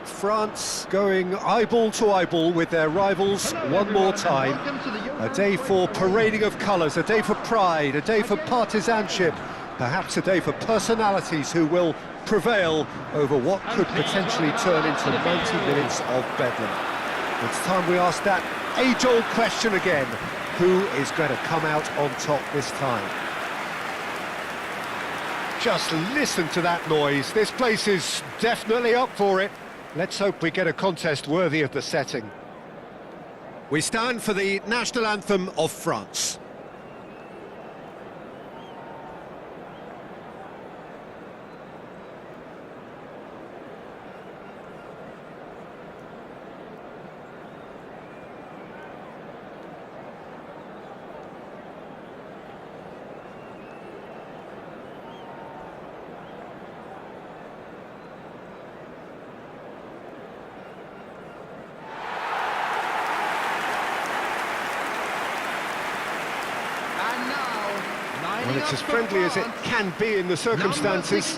France going eyeball to eyeball with their rivals one more time. A day for parading of colours, a day for pride, a day for partisanship, perhaps a day for personalities who will prevail over what could potentially turn into 90 minutes of bedlam. It's time we ask that age-old question again: who is going to come out on top this time? Just listen to that noise. This place is definitely up for it. Let's hope we get a contest worthy of the setting. We stand for the national anthem of France. Well, it's as friendly as it can be in the circumstances,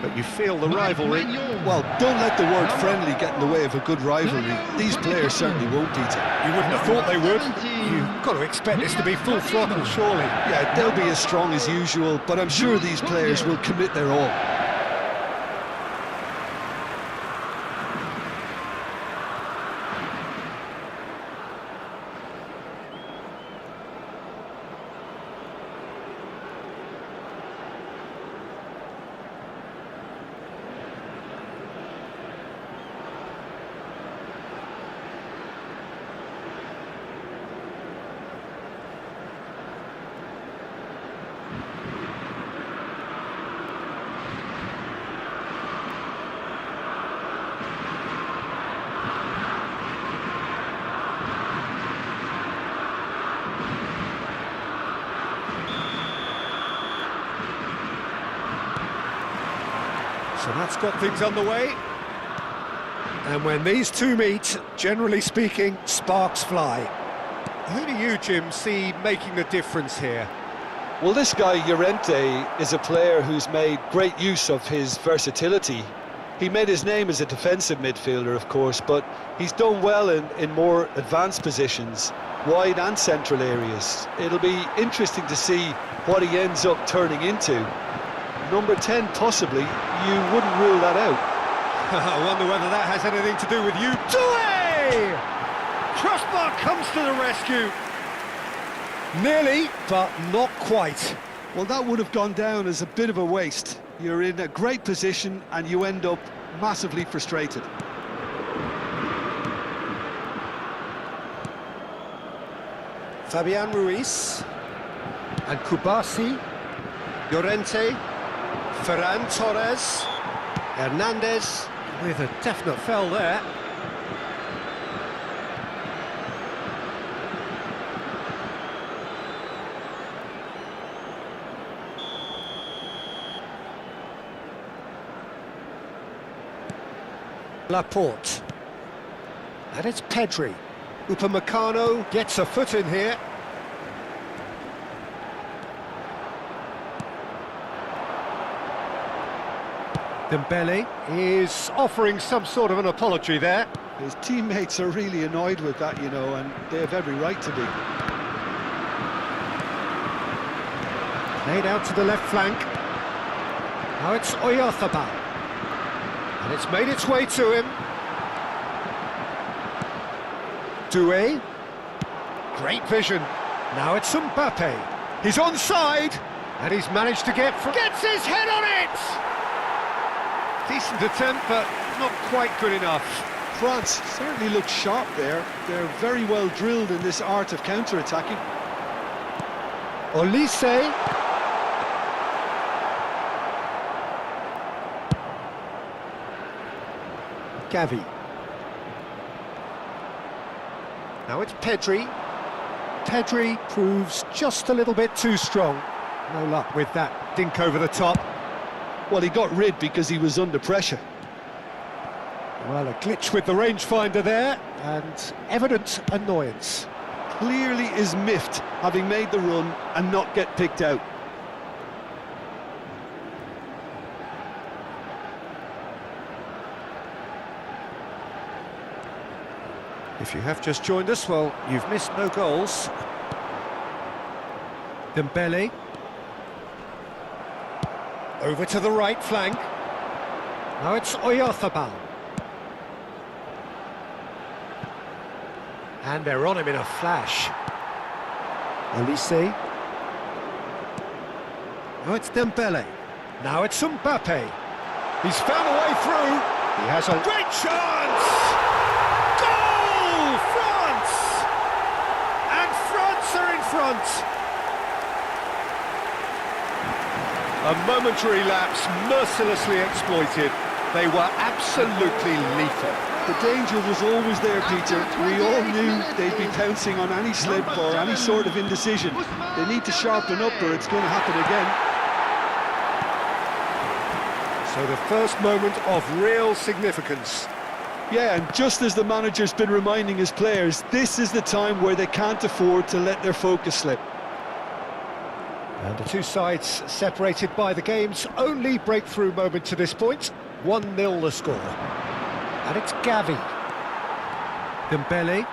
but you feel the rivalry. Well, don't let the word friendly get in the way of a good rivalry. These players certainly won't, Peter. You wouldn't have thought they would. You've got to expect this to be full throttle, surely. Yeah, they'll be as strong as usual, but I'm sure these players will commit their all. So that's got things underway. And when these two meet, generally speaking, sparks fly. Who do you, Jim, see making the difference here? Well, this guy, Llorente, is a player who's made great use of his versatility. He made his name as a defensive midfielder, of course, but he's done well in more advanced positions, wide and central areas. It'll be interesting to see what he ends up turning into. Number 10, possibly. You wouldn't rule that out. I wonder whether that has anything to do with you. Doué! Crossbar comes to the rescue. Nearly, but not quite. Well, that would have gone down as a bit of a waste. You're in a great position and you end up massively frustrated. Fabian Ruiz and Kubasi, Llorente, Ferran Torres, Hernandez with a definite foul there. Laporte. And it's Pedri. Upamecano gets a foot in here. Dembele is offering some sort of an apology there. His teammates are really annoyed with that, you know, and they have every right to be. Played out to the left flank. Now it's Oyarzabal. And it's made its way to him. Doué. Great vision. Now it's Mbappe. He's onside. And he's managed to gets his head on it! Decent attempt, but not quite good enough. France certainly look sharp there. They're very well drilled in this art of counter-attacking. Olise. Gavi. Now it's Pedri. Pedri proves just a little bit too strong. No luck with that dink over the top. Well, he got rid because he was under pressure. Well, a glitch with the rangefinder there, and evident annoyance. Clearly is miffed, having made the run and not get picked out. If you have just joined us, well, you've missed no goals. Dembele. Over to the right flank. Now it's Oyarzabal. And they're on him in a flash. Olise. Now it's Dembele. Now it's Mbappe. He's found a way through. He has a great chance! Goal! France! And France are in front. A momentary lapse, mercilessly exploited. They were absolutely lethal. The danger was always there, Peter. We all knew they'd be pouncing on any slip or any sort of indecision. They need to sharpen up or it's going to happen again. So the first moment of real significance. Yeah, and just as the manager's been reminding his players, this is the time where they can't afford to let their focus slip. And the two sides separated by the game's only breakthrough moment to this point. 1-0 the score. And it's Gavi. Dembele.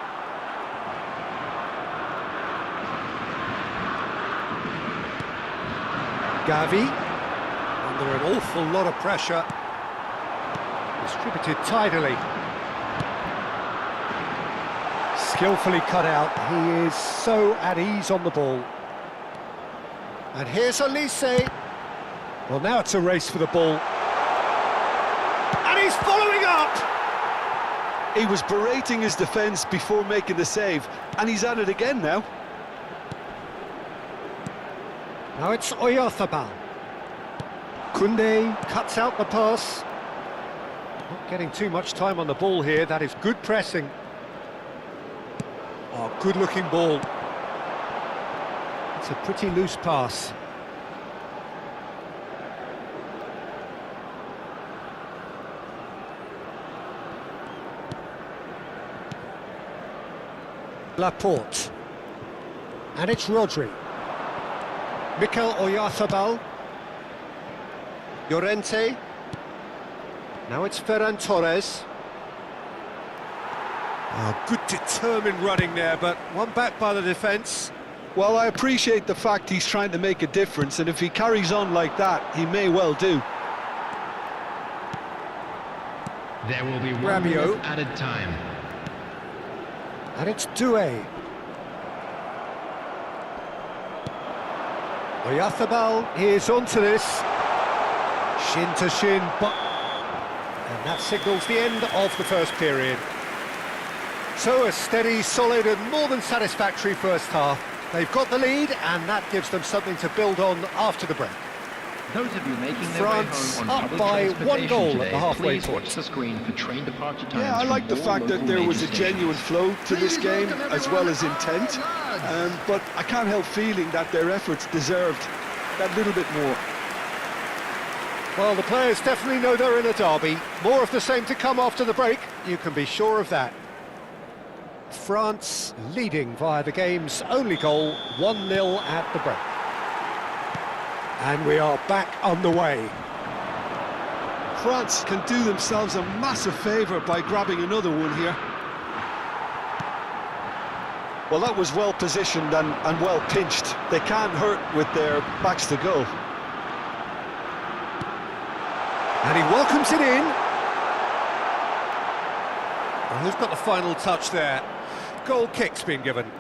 Gavi. Under an awful lot of pressure. Distributed tidily. Skillfully cut out. He is so at ease on the ball. And here's Olise. Well, now it's a race for the ball. And he's following up! He was berating his defence before making the save, and he's at it again now. Now it's Oyarzabal. Koundé cuts out the pass. Not getting too much time on the ball here. That is good pressing. Oh, good-looking ball. It's a pretty loose pass. Laporte. And it's Rodri. Mikel Oyarzabal. Llorente. Now it's Ferran Torres. Oh, good determined running there, but one back by the defence. Well, I appreciate the fact he's trying to make a difference, and if he carries on like that, he may well do. There will be 1 Rabiot. minute added time. And it's Doué. Oyarzabal, he is onto this. Shin to shin, but... And that signals the end of the first period. So a steady, solid and more than satisfactory first half. They've got the lead and that gives them something to build on after the break. Those of you making their France way home on up public by transportation 1 goal today, at the halfway please point. watch the screen for train departure times. Yeah, I like the fact that there was a genuine flow to this game, as well as intent. But I can't help feeling that their efforts deserved that little bit more. Well, the players definitely know they're in a derby. More of the same to come after the break, you can be sure of that. France leading via the game's only goal, 1-0 at the break. And we are back underway. France can do themselves a massive favour by grabbing another one here. Well, that was well positioned and well pinched. They can't hurt with their backs to goal. And he welcomes it in. Well, who's got the final touch there? Goal kick's been given.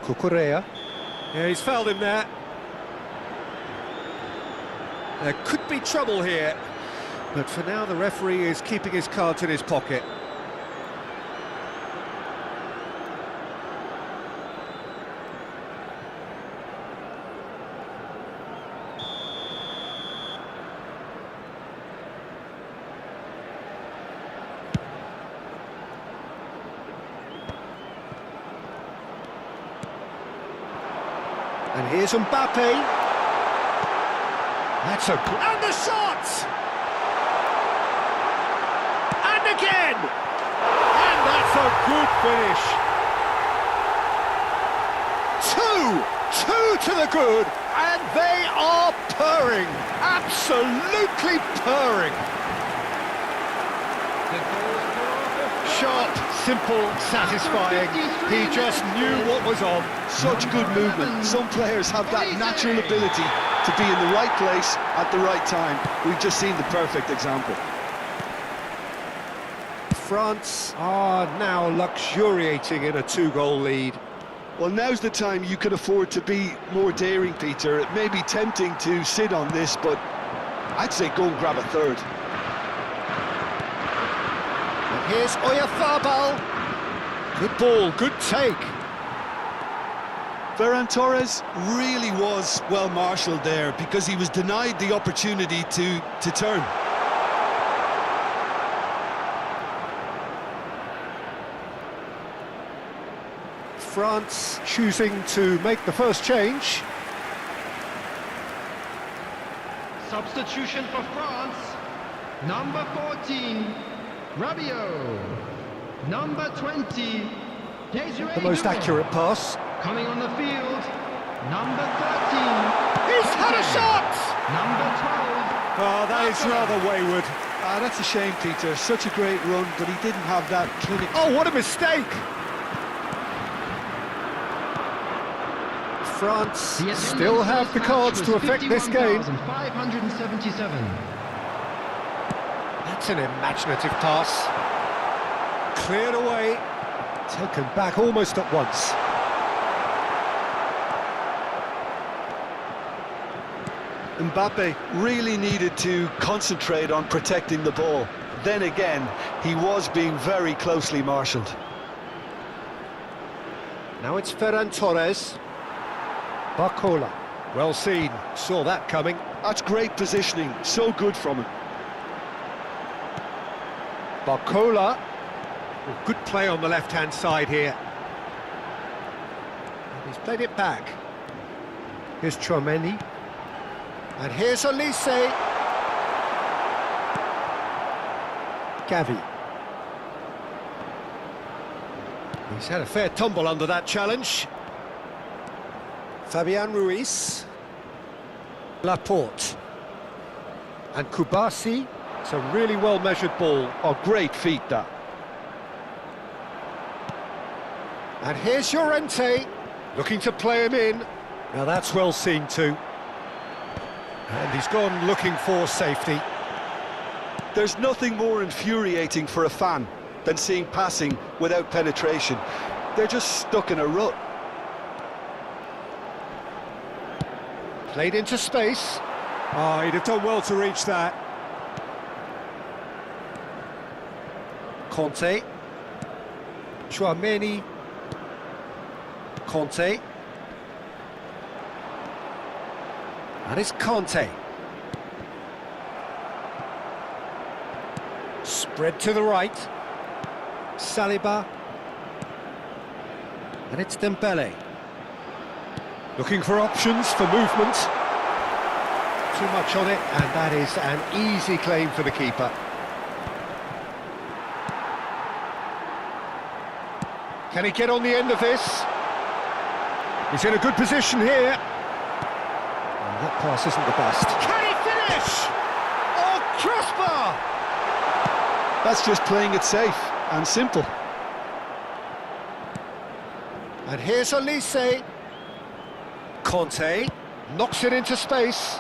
Cucurella. Yeah, he's fouled him there. There could be trouble here, but for now the referee is keeping his cards in his pocket. And here's Mbappe. That's a... And the shot! And again! And that's a good finish. Two to the good, and they are purring. Absolutely purring. Sharp, simple, satisfying. He just knew what was on. Such good movement. Some players have that natural ability to be in the right place at the right time. We've just seen the perfect example. France are now luxuriating in a 2-goal lead. Well, now's the time you can afford to be more daring, Peter. It may be tempting to sit on this, but I'd say go and grab a third. And here's Oyarzabal. Good ball, good take. Ferran Torres really was well marshalled there because he was denied the opportunity to turn. France choosing to make the first change. Substitution for France. Number 14, Rabiot. Number 20, Desiree The most Doué. accurate pass. Coming on the field, number 13. He's had a shot! Number 12. Oh, that is rather wayward. That's a shame, Peter. Such a great run, but he didn't have that clinic. Oh, what a mistake! France The still have the cards to affect this game. 577. That's an imaginative pass. Cleared away, taken back almost at once. Mbappe really needed to concentrate on protecting the ball. Then again, he was being very closely marshalled. Now it's Ferran Torres. Barcola, well seen, saw that coming. That's great positioning, so good from him. Barcola, well, good play on the left-hand side here. And he's played it back. Here's Chouameni. And here's Elise. Gavi. He's had a fair tumble under that challenge. Fabian Ruiz. Laporte. And Kubasi. It's a really well-measured ball. Oh, great feet, that. And here's Llorente, looking to play him in. Now that's well seen too. And he's gone looking for safety. There's nothing more infuriating for a fan than seeing passing without penetration. They're just stuck in a rut. Played into space. Oh, he'd have done well to reach that. Conte. Chouameni. Conte. And it's Conte. Spread to the right. Saliba. And it's Dembele. Looking for options for movement. Too much on it, and that is an easy claim for the keeper. Can he get on the end of this? He's in a good position here. And that pass isn't the best. Can he finish? Oh, crossbar! That's just playing it safe and simple. And here's Elise. Conte knocks it into space.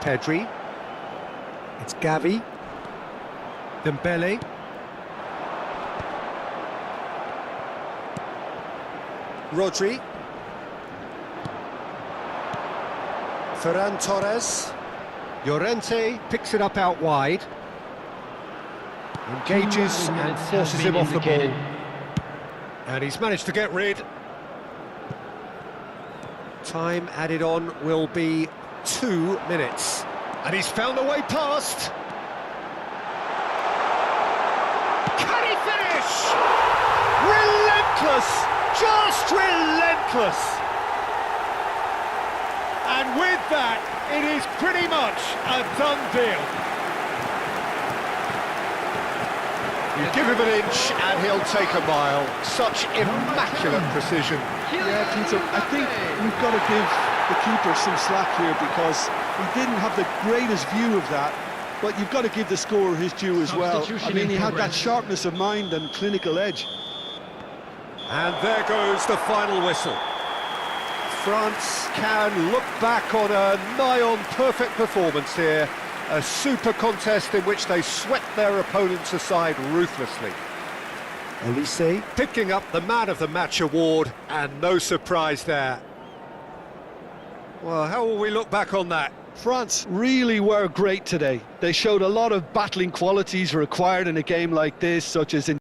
Pedri. It's Gavi. Dembele. Rodri. Ferran Torres. Llorente picks it up out wide. Engages and forces him off the ball. And he's managed to get rid. Time added on will be 2 minutes. And he's found a way past. Can he finish? Relentless! Just relentless! And with that, it is pretty much a done deal. You give him an inch and he'll take a mile. Such immaculate precision. Yeah, Peter, I think we've got to give the keeper some slack here because he didn't have the greatest view of that, But you've got to give the scorer his due as well. I Substitution mean, in he had that progress. sharpness of mind and clinical edge. And there goes the final whistle. France can look back on a nigh-on perfect performance here. A super contest in which they swept their opponents aside ruthlessly. Olise picking up the Man of the Match award, and no surprise there. Well, how will we look back on that? France really were great today. They showed a lot of battling qualities required in a game like this, such as